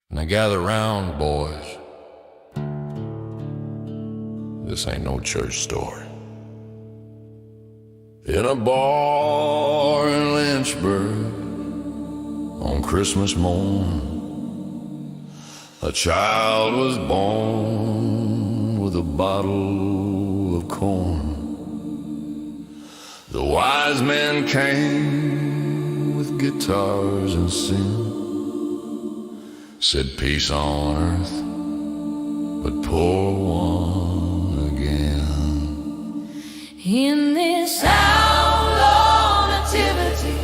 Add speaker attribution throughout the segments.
Speaker 1: Now gather round, boys. This ain't no church story. In a bar in Lynchburg on Christmas morn, a child was born with a bottle of corn. The wise men came with guitars and sin, said peace on earth, but poor one again.
Speaker 2: In this outlaw nativity,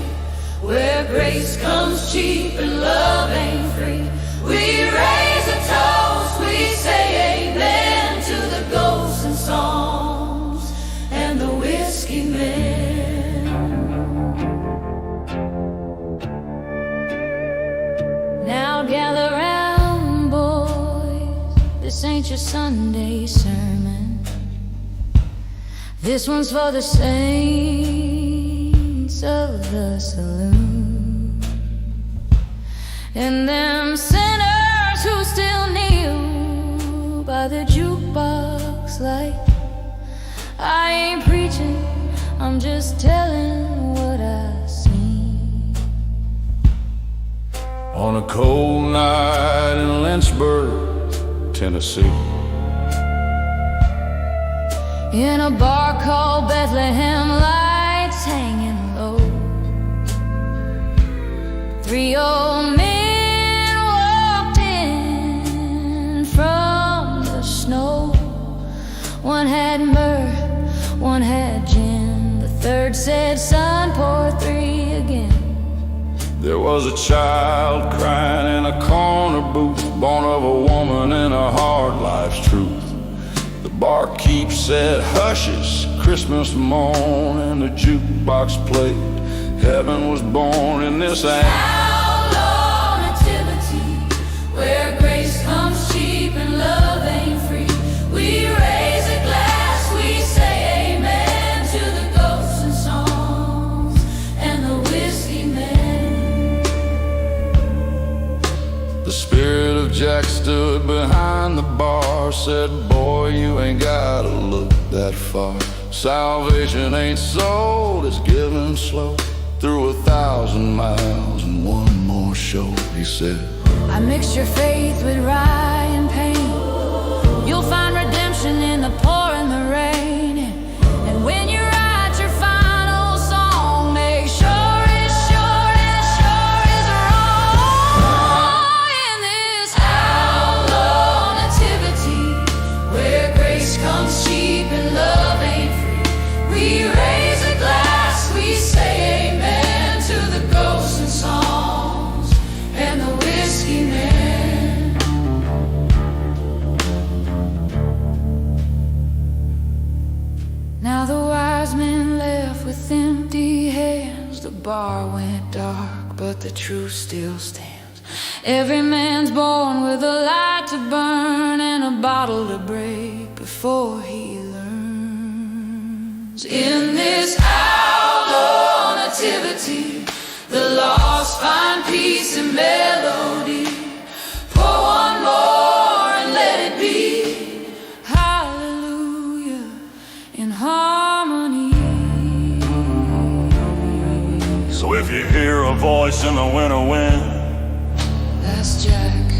Speaker 2: where grace comes cheap and love ain't free, we raise a toast, we say amen to the ghosts and songs and the whiskey men. Now gather round, boys, this ain't your Sunday sermon. This one's for the saints of the saloon, and them sinners who still kneel by the jukebox light. I ain't preaching, I'm just telling what I seen.
Speaker 1: On a cold night in Lynchburg, Tennessee,
Speaker 2: in a bar called Bethlehem, lights hanging low, 3 old men walked in from the snow. One had myrrh, one had gin, the third said, son, pour 3 again.
Speaker 1: there was a child crying in a corner booth, born of a woman in a hard life's truth. The barkeep said, hush, it's Christmas morn, and the jukebox played Heaven Was Born in this
Speaker 2: Outlaw nativity, where grace comes cheap and love ain't free. We raise a glass, we say amen to the ghosts and songs and the whiskey men.
Speaker 1: The spirit of Jack stood behind the bar, said, boy, you ain't gotta look that far. Salvation ain't sold, it's given slow, through 1,000 miles and one more show. He said,
Speaker 2: I mixed your faith with rye and pain. You'll find redemption in the pour and the rain. And when you write your final song, make sure it's short as sure is wrong. In this outlaw nativity, where grace comes cheap and love ain't free, we raise a glass, we say amen to the ghosts and songs and the whiskey men. Now the wise men left with empty hands. The bar went dark, but the truth still stands. Every man's born with a light to burn and a bottle to break before he learns. In this outlaw nativity, the lost find peace and melody. Pour one more and let it be. Hallelujah in harmony.
Speaker 3: So if you hear a voice in the winter wind,
Speaker 2: That's Jack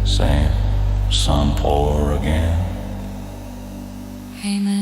Speaker 3: saying, son, pour again.
Speaker 2: Amen.